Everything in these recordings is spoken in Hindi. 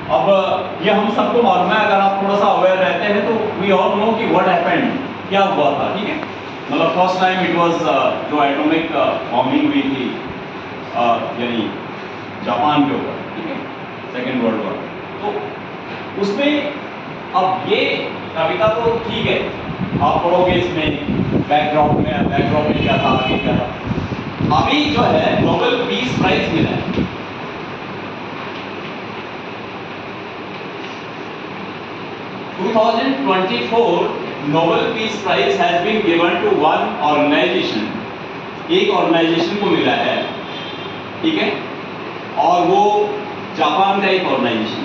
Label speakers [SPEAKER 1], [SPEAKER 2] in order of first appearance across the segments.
[SPEAKER 1] अब ये हम सबको मालूम है, अगर आप थोड़ा सा अवेयर रहते हैं तो वी ऑल नो कि व्हाट हैपेंड, क्या हुआ था, ठीक है। मतलब फर्स्ट टाइम इट वाज जो एटॉमिक बॉम्बिंग हुई थी यानी जापान के ऊपर, ठीक है, सेकेंड वर्ल्ड वॉर। तो उसमें अब ये कविता तो ठीक है, आप पढ़ोगे इसमें बैकड्रॉप में क्या था, आगे क्या था। अभी जो है नोबेल पीस प्राइज मिला है। In 2024 Nobel Peace Prize has been given to one organization, एक ऑर्गेनाइजेशन को मिला है, ठीक है, और वो जापान का एक ऑर्गेनाइजेशन।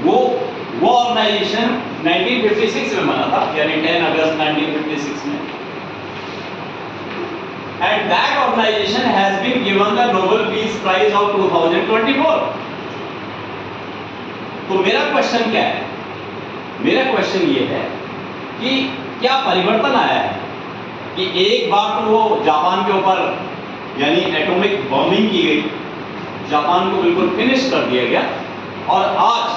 [SPEAKER 1] वो ऑर्गेनाइजेशन 1956 में बना था, यानी 10 अगस्त 1956 में, and that organization has been given the Nobel Peace Prize of 2024. तो मेरा क्वेश्चन क्या है? मेरा क्वेश्चन ये है कि क्या परिवर्तन आया है कि एक बार तो वो जापान के ऊपर यानी एटॉमिक बॉम्बिंग की गई, जापान को बिल्कुल फिनिश कर दिया गया, और आज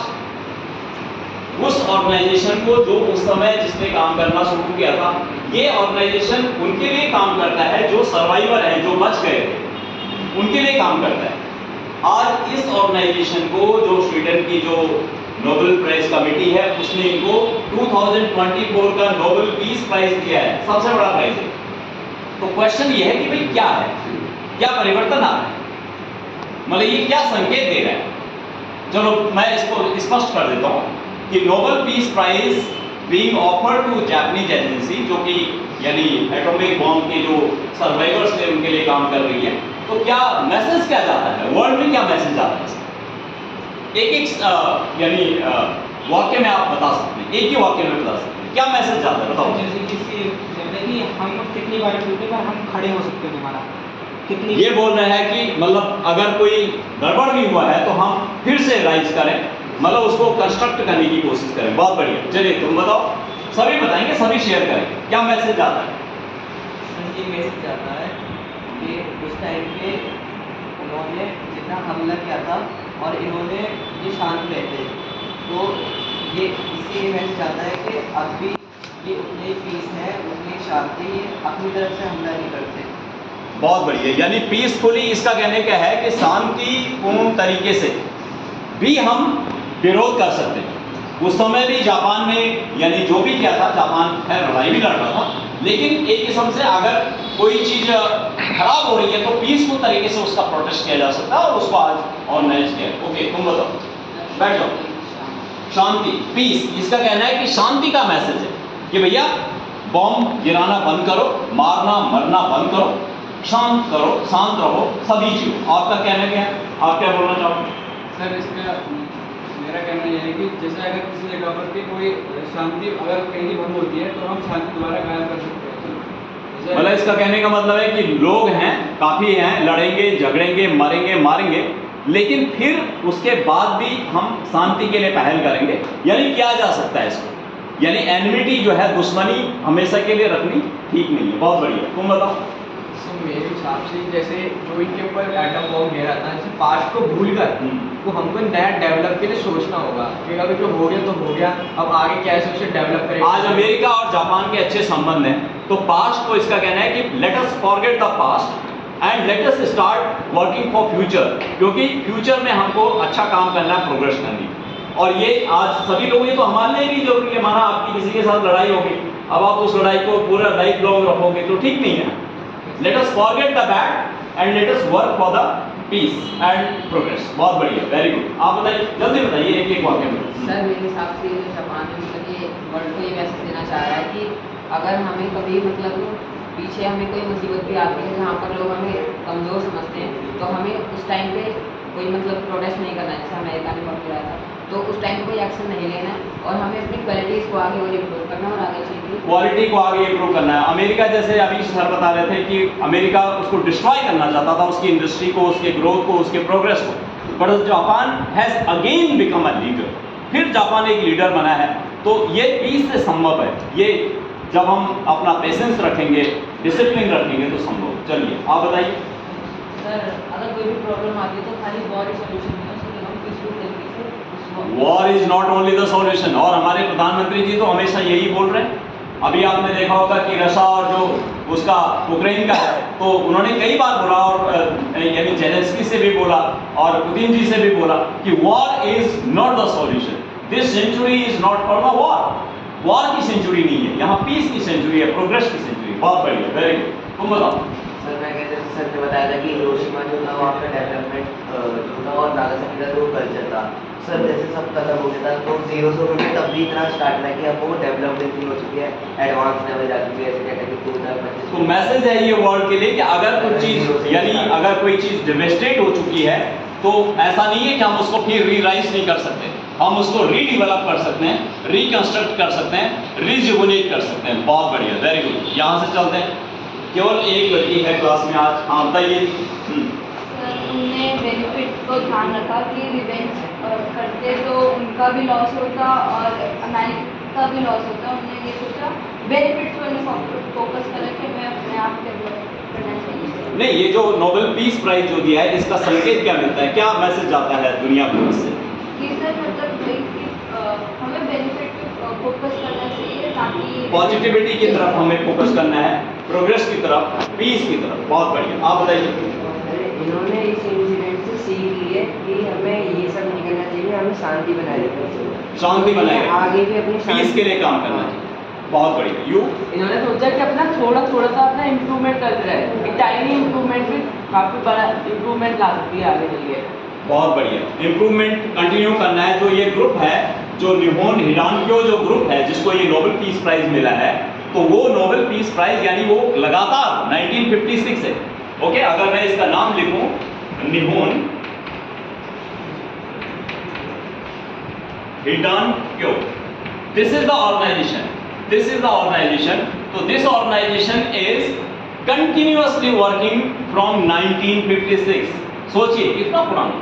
[SPEAKER 1] उस ऑर्गेनाइजेशन को जो उस समय जिसने काम करना शुरू किया था, ये ऑर्गेनाइजेशन उनके लिए काम करता है जो सर्वाइवर है, जो बच गए थे, उनके लिए काम करता है। आज इस ऑर्गेनाइजेशन को जो स्वीडन की जो नोबेल प्राइज कमेटी है उसने इनको 2024 का नोबेल पीस प्राइज दिया है, सबसे बड़ा प्राइज है। तो क्वेश्चन ये है कि भाई क्या है, क्या परिवर्तन आ रहा है, मतलब ये क्या संकेत दे रहा है? चलो मैं इसको स्पष्ट कर देता हूँ कि Nobel peace prize being offered to Japanese agency, जो कि यानी एटॉमिक बॉम्ब के जो सर्वाइवर्स थे उनके लिए काम कर रही है, तो क्या मैसेज क्या जाता है वर्ल्ड में, क्या मैसेज जाता है? एक यानी वाक्य में आप बता सकते हैं, एक ही वाक्य में बता सकते हैं क्या मैसेज जाता है, बताओ।
[SPEAKER 2] जैसे कि हम कितनी बार टूटे पर हम खड़े हो सकते हैं दोबारा, कितनी
[SPEAKER 1] ये बोल रहे हैं कि मतलब अगर कोई गड़बड़ भी हुआ है तो हम फिर से राइज करें, मतलब उसको कंस्ट्रक्ट करने की कोशिश करें। बहुत बढ़िया, चलिए तुम बताओ, सभी बताएंगे, सभी शेयर करेंगे, क्या मैसेज जाता है?
[SPEAKER 3] ये मैसेज जाता है कि उस टाइम पे उन्होंने जितना हमला किया था और इन्होंने ये शांत रहते, तो ये इससे ये मैसेज आता है कि अब भी ये उतने पीस है, उतनी शांति, ये अपनी तरफ से हमला नहीं करते।
[SPEAKER 1] बहुत बढ़िया, यानी पीसफुली, इसका कहने का है कि शांतिपूर्ण तरीके से भी हम विरोध कर सकते हैं। उस समय भी जापान ने यानी जो भी किया था, जापान खैर लड़ाई भी लड़ रहा था, लेकिन एक किस्म से अगर कोई चीज खराब हो रही है तो पीसफुल तरीके से उसका प्रोटेस्ट किया जा सकता है, और उसको आज ऑर्गेनाइज किया। ओके, तुम बताओ, बैठ जाओ। शांति, पीस, इसका कहना है कि शांति का मैसेज है कि भैया बॉम्ब गिराना बंद करो, मारना मरना बंद करो, शांत रहो, सभी चीज। आपका कहना क्या है, आप क्या बोलना चाहोगे?
[SPEAKER 4] सर इसका मेरा कहना यह है कि जैसे अगर किसी जगह पर की कोई शांति अगर कहीं भंग होती है तो हम शांति दोबारा कायम कर सकते हैं।
[SPEAKER 1] मतलब इसका कहने का मतलब है कि लोग हैं, काफी हैं, लड़ेंगे झगड़ेंगे मरेंगे मारेंगे, लेकिन फिर उसके बाद भी हम शांति के लिए पहल करेंगे। यानी किया जा सकता है इसको, यानी एनिमिटी जो है, दुश्मनी हमेशा के लिए रखनी ठीक नहीं है। बहुत बढ़िया, तुम बताओ।
[SPEAKER 4] तो मेरे हिसाब से जैसे जो इनके ऊपर एटम बॉम्ब गिरा था, जैसे पास्ट को भूल कर तो हमको नया डेवलप के लिए सोचना होगा कि अगर जो हो गया तो हो गया, अब आगे कैसे उसे डेवलप करें।
[SPEAKER 1] आज अमेरिका और जापान के अच्छे संबंध हैं, तो पास्ट को इसका कहना है कि late us forget the past and let us start working for future, क्योंकि फ्यूचर में हमको अच्छा काम करना है, प्रोग्रेस करनी। और ये आज सभी लोग, ये तो हमारे लिए भी जरूरी है। माना आपकी किसी के साथ लड़ाई होगी, अब आप उस लड़ाई को पूरा लाइफ लॉन्ग रखोगे तो ठीक नहीं है। Let us forget the bad and let us work for the peace and progress. बहुत बढ़िया, वेरी गुड। आप बताइए, जल्दी बताइए, एक एक वाक्य में।
[SPEAKER 5] सर मेरे हिसाब से जापान में मतलब ये वर्ल्ड को ये मैसेज देना चाह रहा है कि अगर हमें कभी मतलब पीछे हमें कोई मुसीबत भी आती है जहाँ पर लोग हमें कमज़ोर समझते हैं, तो हमें उस टाइम पे कोई मतलब प्रोटेस्ट नहीं करना है। जैसे अमेरिका ने बहुत किया था, तो उस टाइम कोई एक्शन नहीं लेना और हमें अपनी क्वालिटीज़ को आगे और इम्प्रूव करना और आगे चीज़
[SPEAKER 1] क्वालिटी को आगे इम्प्रूव करना है। अमेरिका जैसे अभी सर बता रहे थे कि अमेरिका उसको डिस्ट्रॉय करना चाहता था, उसकी इंडस्ट्री को, उसके ग्रोथ को, उसके प्रोग्रेस को, but Japan has again become a leader. फिर जापान एक लीडर बना है, तो ये पीस से संभव है। ये जब हम अपना पेशेंस रखेंगे, डिसिप्लिन रखेंगे तो संभव। चलिए आप बताइए।
[SPEAKER 5] सर अगर कोई भी प्रॉब्लम आती है तो खाली वॉर ही सोल्यूशन नहीं है, उसके लिए हम peaceful
[SPEAKER 1] war is not only the solution. और हमारे प्रधानमंत्री जी तो हमेशा यही बोल रहे हैं। अभी आपने देखा होगा कि रशिया और जो उसका यूक्रेन का है, तो उन्होंने कई बार बोला, और यानी जेलेंस्की से भी बोला और पुतिन जी से भी बोला कि war is not the solution, this century is not for the war. War की सेंचुरी नहीं है, यहाँ पीस की सेंचुरी है, प्रोग्रेस की सेंचुरी। बहुत बढ़िया, वेरी गुड। तुम बताओ।
[SPEAKER 3] सर मैं कहते हैं, सर ने बताया था कि हिरोशिमा जो था वहाँ का डेवलपमेंट जो था, और नागासाकी का जो कल्चर था, सर जैसे सब खत्म हो गया था, तो 0 से उन्होंने तब भी इतना स्टार्ट किया कि अब वो डेवलप्ड इतनी हो चुकी है, एडवांस लेवल जा चुकी है, ऐसे कहते हैं कि 2025
[SPEAKER 1] तो मैसेज है ये वर्ल्ड के लिए कि अगर कुछ चीज, यानी अगर कोई चीज डिवेस्टेड हो चुकी है, तो ऐसा नहीं है कि हम उसको फिर रीराइज नहीं कर सकते, हम उसको रीडिवेलप कर सकते हैं, रिकंस्ट्रक्ट कर सकते हैं, रिजुवनेट कर सकते हैं। बहुत बढ़िया, वेरी गुड। यहाँ से चलते हैं। केवल एक लड़की है क्लास में आज। हाँ बताइए।
[SPEAKER 6] उन्होंने बेनिफिट को ध्यान रखा कि रिवेंज करते तो उनका भी लॉस होता और अमेरिका का भी लॉस होता। उन्होंने ये सोचा बेनिफिट्स पर उन्हें फोकस करा कि हमें अपने आप डेवलप करना चाहिए।
[SPEAKER 1] नहीं, ये जो नोबेल पीस प्राइज जो दिया है, इसका संकेत क्या मिलता है, क्या मैसेज आता है दुनिया को इससे?
[SPEAKER 6] कि सर मतलब वही कि हमें बेनिफिट पे फोकस करना चाहिए, ताकि
[SPEAKER 1] पॉजिटिविटी की तरफ हमें फोकस करना है, प्रोग्रेस की तरफ, पीस की तरफ। बहुत बढ़िया, आप बताइए।
[SPEAKER 3] इन्होंने इस इंसिडेंट से सीख ली है कि हमें ये सब नहीं करना चाहिए, हमें शांति बनाए रखनी चाहिए,
[SPEAKER 1] शांति बनाए
[SPEAKER 3] आगे भी अपनी
[SPEAKER 1] पीस के लिए काम करना चाहिए। बहुत बढ़िया। यू
[SPEAKER 7] इन्होंने सोचा कि अपना थोड़ा थोड़ा सा अपना इम्प्रूवमेंट करते रहे, एक टाइनी इम्प्रूवमेंट भी काफ़ी बड़ा इम्प्रूवमेंट ला सकती है आगे चल के।
[SPEAKER 1] बहुत बढ़िया, इम्प्रूवमेंट कंटिन्यू करना है। जो ये ग्रुप है, जो निहोन हिडानक्यो जो ग्रुप है, जिसको ये नोबेल पीस प्राइज मिला है, तो वो नोबेल पीस प्राइज यानी वो लगातार 1956 है। ओके, अगर मैं इसका नाम लिखूं, Nihon Hidankyo, this is the organization, this is the organization. तो this organization is continuously working from 1956। सोचिए कितना पुराना।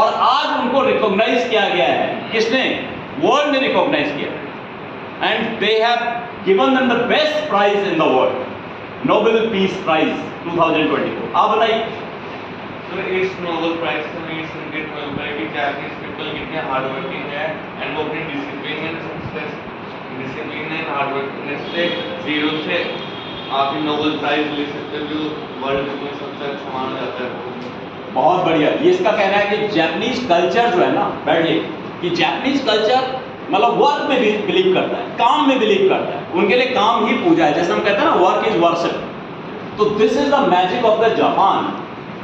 [SPEAKER 1] और आज उनको रिकॉग्नाइज किया गया है, किसने? वर्ल्ड ने रिकॉग्नाइज किया, and they have given them the best prize in the world, Nobel peace prize 2024। आप बताइए।
[SPEAKER 8] तो इस नोबेल प्राइज से हमें संकेत मिलता है कि जापानीज पीपल कितने हार्ड वर्किंग है, एंड वो अपनी discipline and success, discipline and hard working से 0 से आप नोबेल प्राइज ले सकते हो, जो वर्ल्ड में सबसे अच्छा माना जाता है।
[SPEAKER 1] बहुत बढ़िया। ये इसका कहना है कि जापानीज कल्चर जो है ना, बैठिए, कि जापानीज कल्चर मतलब वर्क में बिलीव करता है, काम में बिलीव करता है, उनके लिए काम ही पूजा है। जैसे हम कहते हैं ना, वर्क इज वर्शिप। तो this is the magic of the Japan,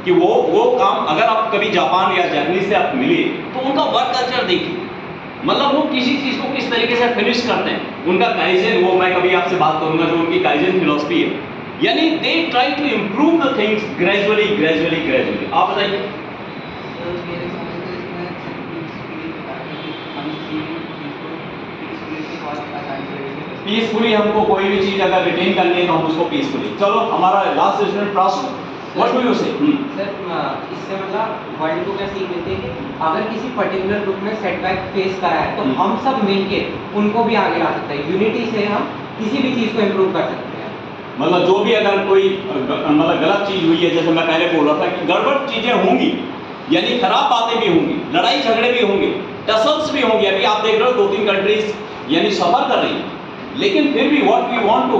[SPEAKER 1] कि वो काम, अगर आप कभी जापान या जापानीज से आप मिले, तो उनका वर्क कल्चर देखिए, मतलब वो किसी चीज को किस तरीके से फिनिश करते हैं। उनका काइजेन, वो मैं कभी आपसे बात करूंगा, जो उनकी काइजेन फिलॉसफी है, यानी they try to improve the things gradually gradually gradually. आप बताइए।
[SPEAKER 3] मेरे समझ में इसमें पीसफुली बताया कि हम किसी भी चीज़ को पीसफुली से बहुत आसानी से करेंगे।
[SPEAKER 1] पीसफुली हमको कोई भी चीज अगर रिटेन करनी है, तो हम उसको पीसफुली। चलो, हमारा लास्ट स्टूडेंट प्रश्न, व्हाट डू यू से?
[SPEAKER 2] सर इससे मतलब वर्ल्ड को क्या सीख मिलती है कि अगर किसी पर्टिकुलर ग्रुप में सेटबैक फेस करा है, तो हम सब मिलके उनको भी आगे ला सकते हैं। यूनिटी से हम किसी भी चीज़ को इम्प्रूव कर सकते हैं।
[SPEAKER 1] मतलब जो भी अगर कोई मतलब गलत चीज हुई है, जैसे मैं पहले बोल रहा था कि गड़बड़ चीजें होंगी, यानी खराब बातें भी होंगी, लड़ाई झगड़े भी होंगे, टसल्स भी होंगे। अभी आप देख रहे हो 2-3 कंट्रीज यानी सफर कर रही हैं, लेकिन फिर भी what we want to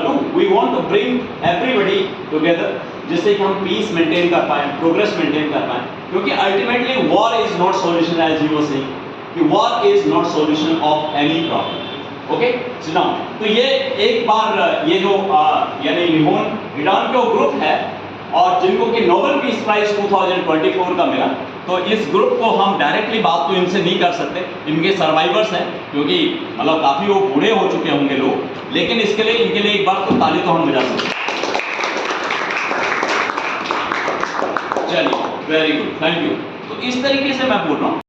[SPEAKER 1] do, we want to bring everybody together, जिससे कि हम पीस मेंटेन कर पाएं, प्रोग्रेस मेंटेन कर पाएं। क्योंकि ultimately war is not solution, as you were saying, कि war is not solution of any problem. Okay, सुनो, तो ये एक बार ये जो यानी निहोन हिडानक्यो ग्रुप है, और जिनको कि नोबेल पीस प्राइज 2024 का मिला, तो इस ग्रुप को हम डायरेक्टली बात तो इनसे नहीं कर सकते, इनके सर्वाइवर्स हैं, क्योंकि मतलब काफ़ी वो बूढ़े हो चुके होंगे लोग, लेकिन इसके लिए इनके लिए एक बार तो ताली तो हम बजा सकते। चलिए, वेरी गुड, थैंक यू। तो इस तरीके से मैं बोल रहा हूँ।